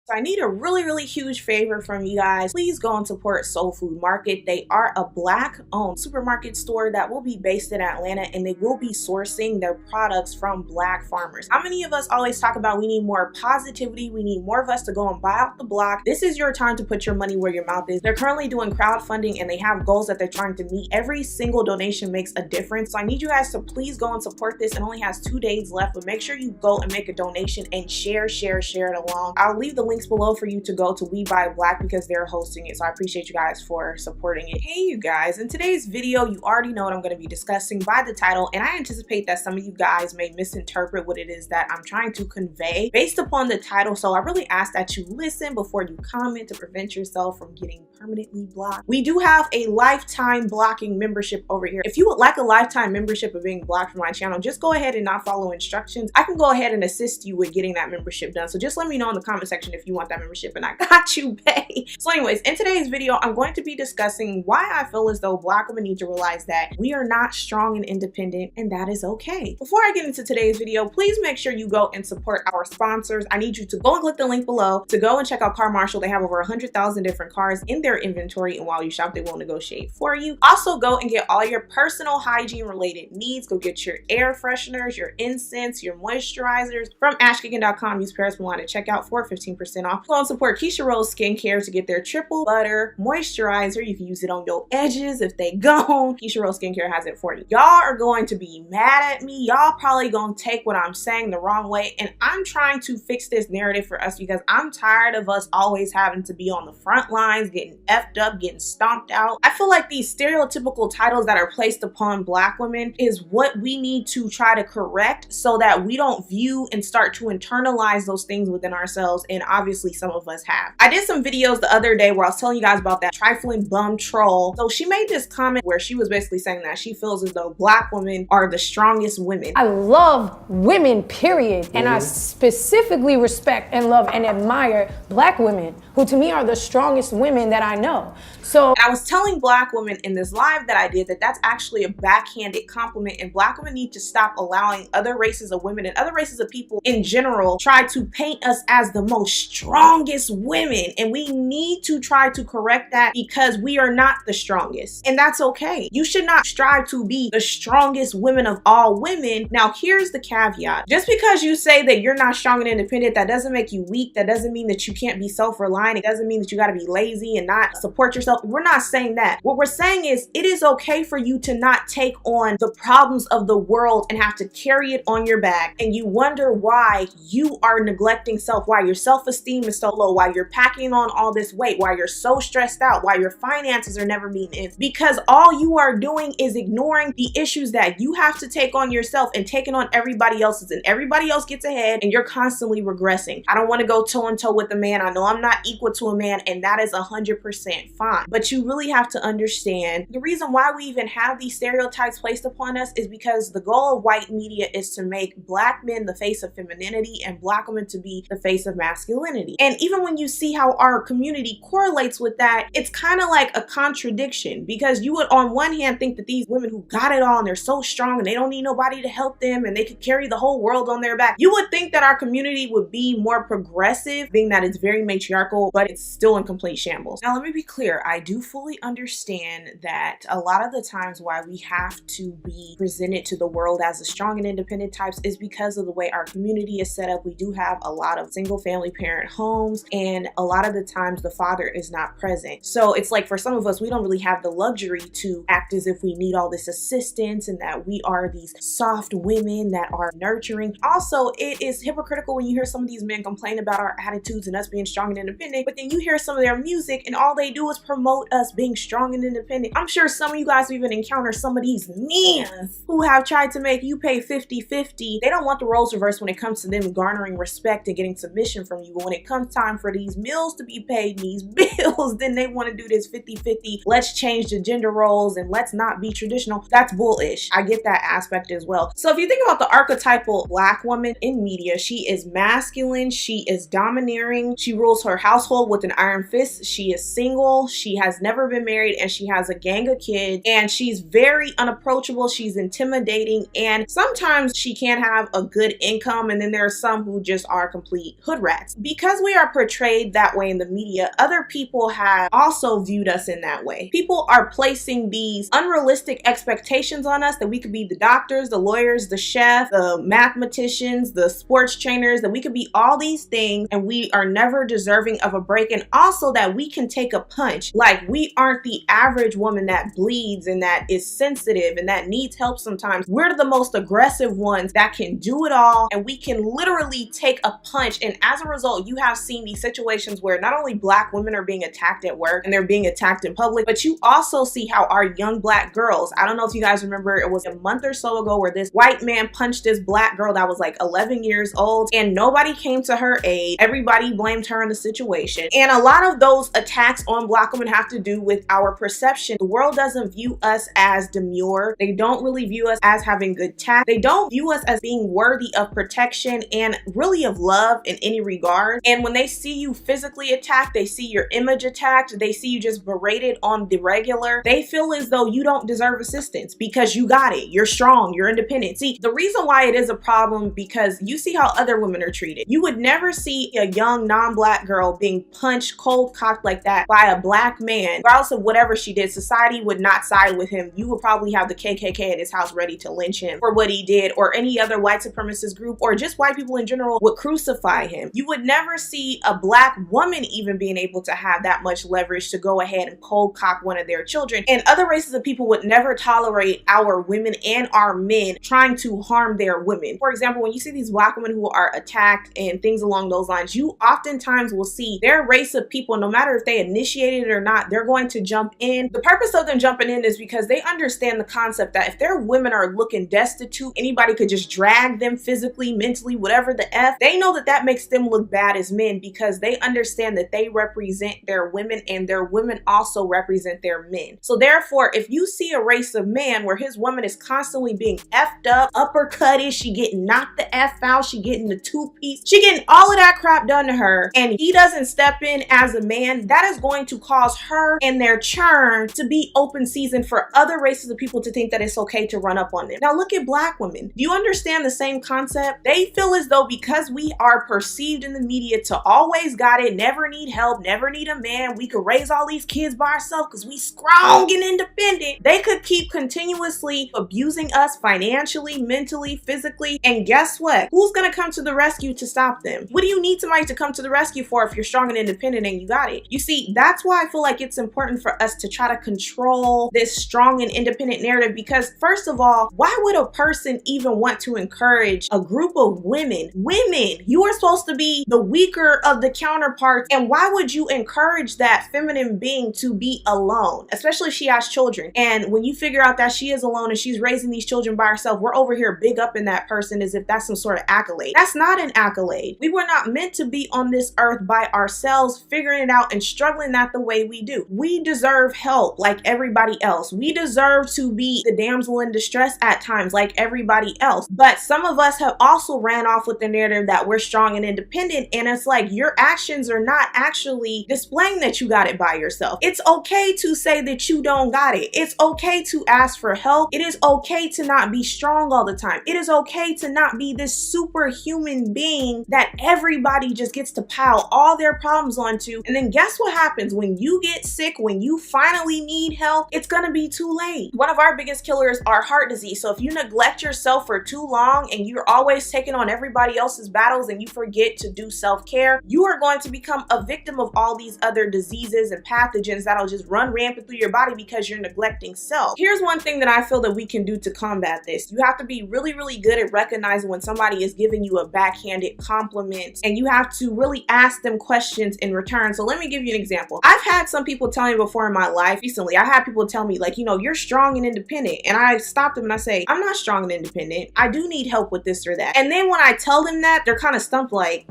So I need a really huge favor from you guys. Please go and support Soul Food Market. They are a Black-owned supermarket store that will be based in Atlanta, and they will be sourcing their products from Black farmers. How many of us always talk about we need more positivity, we need more of us to go and buy out the block? This is your time to put your money where your mouth is. They're currently doing crowdfunding and they have goals that they're trying to meet. Every single donation makes a difference. So I need you guys to please go and support this. It only has 2 days left, but make sure you go and make a donation and share it along. I'll leave the links below for you to go to We Buy Black because they're hosting it. So I appreciate you guys for supporting it. Hey you guys, in today's video, you already know what I'm going to be discussing by the title, and I anticipate that some of you guys may misinterpret what it is that I'm trying to convey based upon the title. So I really ask that you listen before you comment to prevent yourself from getting permanently blocked. We do have a lifetime blocking membership over here. If you would like a lifetime membership of being blocked from my channel, just go ahead and not follow instructions. I can go ahead and assist you with getting that membership done. So just let me know in the comment section if you want that membership and I got you, babe. So anyways, in today's video, I'm going to be discussing why I feel as though Black women need to realize that we are not strong and independent, and that is okay. Before I get into today's video, please make sure you go and support our sponsors. I need you to go and click the link below to go and check out CarMarshal. They have over 100,000 different cars in their inventory, and while you shop, they will negotiate for you. Also, go and get all your personal hygiene related needs. Go get your air fresheners, your incense, your moisturizers from ashkicking.com. Use Paris Milan at checkout for 15% off. Go and support Keisha Rose Skincare to get their triple butter moisturizer. You can use it on your edges if they gone. Keisha Rose Skincare has it for you. Y'all are going to be mad at me. Y'all probably gonna take what I'm saying the wrong way, and I'm trying to fix this narrative for us because I'm tired of us always having to be on the front lines, getting effed up, getting stomped out. I feel like these stereotypical titles that are placed upon Black women is what we need to try to correct so that we don't view and start to internalize those things within ourselves, and obviously some of us have. I did some videos the other day where I was telling you guys about that trifling bum troll. So she made this comment where she was basically saying that she feels as though Black women are the strongest women. I love women, period. And I specifically respect and love and admire Black women, who to me are the strongest women that I know. So I was telling Black women in this live that I did that that's actually a backhanded compliment, and Black women need to stop allowing other races of women and other races of people in general try to paint us as the most strongest women, and we need to try to correct that because we are not the strongest, and that's okay. You should not strive to be the strongest women of all women. Now here's the caveat. Just because you say that you're not strong and independent, that doesn't make you weak. That doesn't mean that you can't be self-reliant. It doesn't mean that you got to be lazy and not support yourself. We're not saying that. What we're saying is it is okay for you to not take on the problems of the world and have to carry it on your back, and you wonder why you are neglecting self, why your self-esteem is so low, why you're packing on all this weight, why you're so stressed out, why your finances are never being in, because all you are doing is ignoring the issues that you have to take on yourself and taking on everybody else's, and everybody else gets ahead and you're constantly regressing. I don't want to go toe and toe with a man. I know I'm not equal to a man, and that is 100% fine, but you really have to understand the reason why we even have these stereotypes placed upon us is because the goal of white media is to make Black men the face of femininity and Black women to be the face of masculinity. And even when you see how our community correlates with that, it's kind of like a contradiction, because you would on one hand think that these women who got it all and they're so strong and they don't need nobody to help them and they could carry the whole world on their back, you would think that our community would be more progressive, being that it's very matriarchal, but it's still in complete shambles. Now let me be clear, I do fully understand that a lot of the times why we have to be presented to the world as the strong and independent types is because of the way our community is set up. We do have a lot of single family parent homes, and a lot of the times the father is not present. So it's like for some of us, we don't really have the luxury to act as if we need all this assistance and that we are these soft women that are nurturing. Also, it is hypocritical when you hear some of these men complain about our attitudes and us being strong and independent, but then you hear some of their music and all they do is promote us being strong and independent. I'm sure some of you guys even encounter some of these men who have tried to make you pay 50-50. They don't want the roles reversed when it comes to them garnering respect and getting submission from you. But when it comes time for these meals to be paid, these bills, then they want to do this 50-50. Let's change the gender roles and let's not be traditional. That's bullish. I get that aspect as well. So if you think about the archetypal Black woman in media, she is masculine, she is domineering, she rules her household with an iron fist, she is single, she has never been married, and she has a gang of kids, and she's very unapproachable, she's intimidating, and sometimes she can have a good income, and then there are some who just are complete hood rats. because we are portrayed that way in the media, other people have also viewed us in that way. People are placing these unrealistic expectations on us that we could be the doctors, the lawyers, the chef, the mathematicians, the sports trainers, that we could be all these things and we are never deserving of a break, and also that we can take a punch. Like, we aren't the average woman that bleeds and that is sensitive and that needs help sometimes. We're the most aggressive ones that can do it all, and we can literally take a punch. And as a result, you have seen these situations where not only Black women are being attacked at work and they're being attacked in public, but you also see how our young Black girls, I don't know if you guys remember, it was a month or so ago where this white man punched this Black girl that was like 11 years old and nobody came to her aid. Everybody blamed her in the situation. And a lot of those attacks on Black women have to do with our perception. The world doesn't view us as demure. They don't really view us as having good tact. They don't view us as being worthy of protection and really of love in any regard. And when they see you physically attacked, they see your image attacked, they see you just berated on the regular, they feel as though you don't deserve assistance because you got it. You're strong, you're independent. See, the reason why it is a problem, because you see how other women are treated. You would never see a young non-Black girl being punched cold cocked like that by a Black man, regardless of whatever she did. Society would not side with him. You would probably have the KKK at his house ready to lynch him for what he did, or any other white supremacist group, or just white people in general would crucify him. You would never see a Black woman even being able to have that much leverage to go ahead and cold cock one of their children. And other races of people would never tolerate our women and our men trying to harm their women. For example, when you see these Black women who are attacked and things along those lines, you oftentimes will see their race of people, no matter if they initiated it or not, they're going to jump in. The purpose of them jumping in is because they understand the concept that if their women are looking destitute, anybody could just drag them physically, mentally, whatever the F. They know that that makes them look bad as men because they understand that they represent their women and their women also represent their men. So therefore, if you see a race of man where his woman is constantly being effed up, uppercutted, she getting knocked the F out, she getting the two-piece, she getting all of that crap done to her, and he doesn't step in as a man, that is going to cause her and their churn to be open season for other races of people to think that it's okay to run up on them. Now look at Black women. Do you understand the same concept? They feel as though because we are perceived in the media to always got it, never need help, never need a man, we could raise all these kids by ourselves because we strong and independent, they could keep continuously abusing us financially, mentally, physically, and guess what? Who's gonna come to the rescue to stop them? What do you need somebody to come to the rescue for if you're strong and independent and you got it? You see, that's why I feel like it's important for us to try to control this strong and independent narrative, because first of all, why would a person even want to encourage a group of women? Women, you are supposed to be the weaker of the counterparts, and why would you encourage that feminine being to be alone, especially if she has children? And when you figure out that she is alone and she's raising these children by herself, we're over here big up in that person as if that's some sort of accolade. That's not an accolade. We were not meant to be on this earth by ourselves, figuring it out and struggling that the way we do. We deserve help like everybody else. We deserve to be the damsel in distress at times like everybody else. But some of us have also ran off with the narrative that we're strong and independent, and it's like your actions are not actually displaying that you got it by yourself. It's okay to say that you don't got it. It's okay to ask for help. It is okay to not be strong all the time. It is okay to not be this superhuman being that everybody just gets to pile all their problems onto. And then guess what happens when you get sick, when you finally need help? It's gonna be too late. One of our biggest killers are heart disease. So if you neglect yourself for too long and you're always taking on everybody else's battles and you forget to do self-care, you are going to become a victim of all these other diseases and pathogens that'll just run rampant through your body because you're neglecting self. Here's one thing that I feel that we can do to combat this. You have to be really, really good at recognizing when somebody is giving you a backhanded compliment, and you have to really ask them questions in return. So let me give you an example. I've had some people tell me before in my life recently, I had people tell me like, you know, you're strong and independent. And I stop them and I say, I'm not strong and independent. I do need help with this or that. And then when I tell them that, they're kind of stumped like,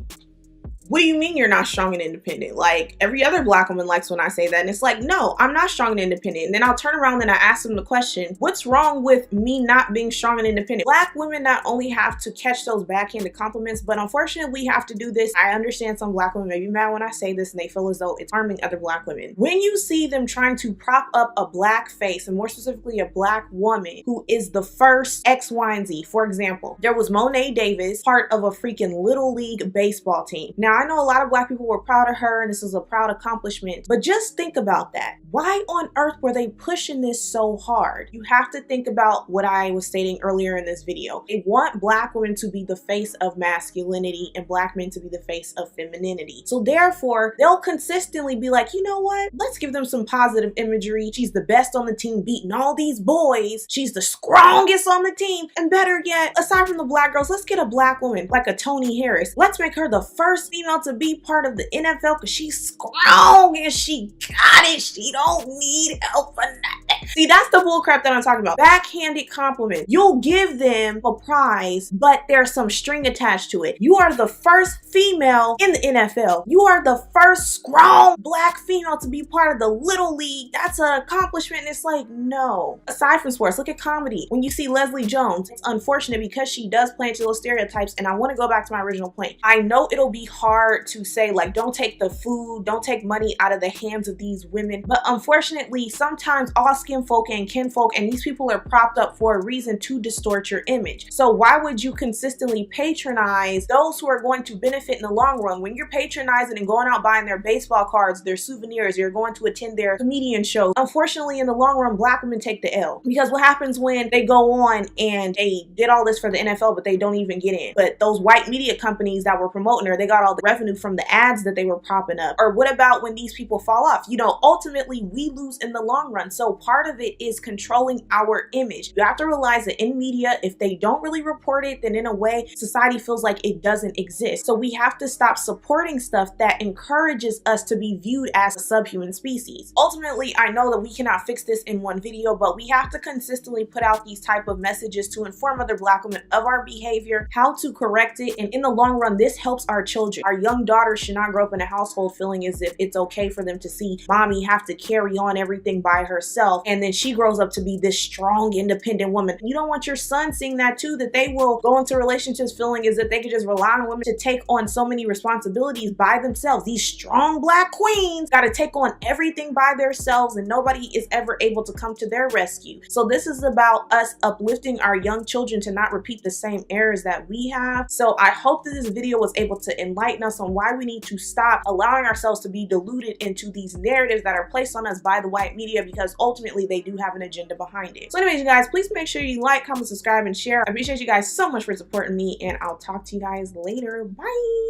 what do you mean you're not strong and independent? Like every other Black woman likes when I say that. And it's like, no, I'm not strong and independent. And then I'll turn around and I ask them the question, what's wrong with me not being strong and independent? Black women not only have to catch those backhanded compliments, but unfortunately we have to do this. I understand some Black women may be mad when I say this and they feel as though it's harming other Black women. When you see them trying to prop up a Black face, and more specifically a Black woman who is the first X, Y, and Z. For example, there was Monet Davis, part of a freaking Little League baseball team. Now I I know a lot of Black people were proud of her and this is a proud accomplishment, but just think about that. Why on earth were they pushing this so hard? You have to think about what I was stating earlier in this video. They want Black women to be the face of masculinity and Black men to be the face of femininity. So therefore, they'll consistently be like, you know what? Let's give them some positive imagery. She's the best on the team, beating all these boys. She's the strongest on the team. And better yet, aside from the Black girls, let's get a Black woman like a Tony Harris. Let's make her the first female to be part of the NFL because she's strong and she got it. She don't need help for nothing. See, that's the bullcrap that I'm talking about. Backhanded compliment. You'll give them a prize, but there's some string attached to it. You are the first female in the NFL. You are the first strong Black female to be part of the Little League. That's an accomplishment. And it's like, no. Aside from sports, look at comedy. When you see Leslie Jones, it's unfortunate because she does play into those stereotypes. And I want to go back to my original point. I know it'll be hard to say, like, don't take the food, don't take money out of the hands of these women. But unfortunately, sometimes all skin folk and kinfolk and these people are propped up for a reason to distort your image. So why would you consistently patronize those who are going to benefit in the long run? When you're patronizing and going out buying their baseball cards, their souvenirs, you're going to attend their comedian shows. Unfortunately, in the long run, Black women take the L. Because what happens when they go on and they did all this for the NFL, but they don't even get in? But those white media companies that were promoting her, they got all the revenue from the ads that they were propping up. Or what about when these people fall off? You know, ultimately, we lose in the long run. So part of it is controlling our image. You have to realize that in media, if they don't really report it, then in a way, society feels like it doesn't exist. So we have to stop supporting stuff that encourages us to be viewed as a subhuman species. Ultimately, I know that we cannot fix this in one video, but we have to consistently put out these type of messages to inform other Black women of our behavior, how to correct it, and in the long run, this helps our children. Our young daughters should not grow up in a household feeling as if it's okay for them to see mommy have to carry on everything by herself, and then she grows up to be this strong, independent woman. You don't want your son seeing that too, that they will go into relationships feeling as if they could just rely on women to take on so many responsibilities by themselves. These strong Black queens got to take on everything by themselves and nobody is ever able to come to their rescue. So this is about us uplifting our young children to not repeat the same errors that we have. So I hope that this video was able to enlighten us on why we need to stop allowing ourselves to be deluded into these narratives that are placed on us by the white media, because ultimately they do have an agenda behind it. So anyways, you guys, please make sure you like, comment, subscribe, and share. I appreciate you guys so much for supporting me, and I'll talk to you guys later. Bye.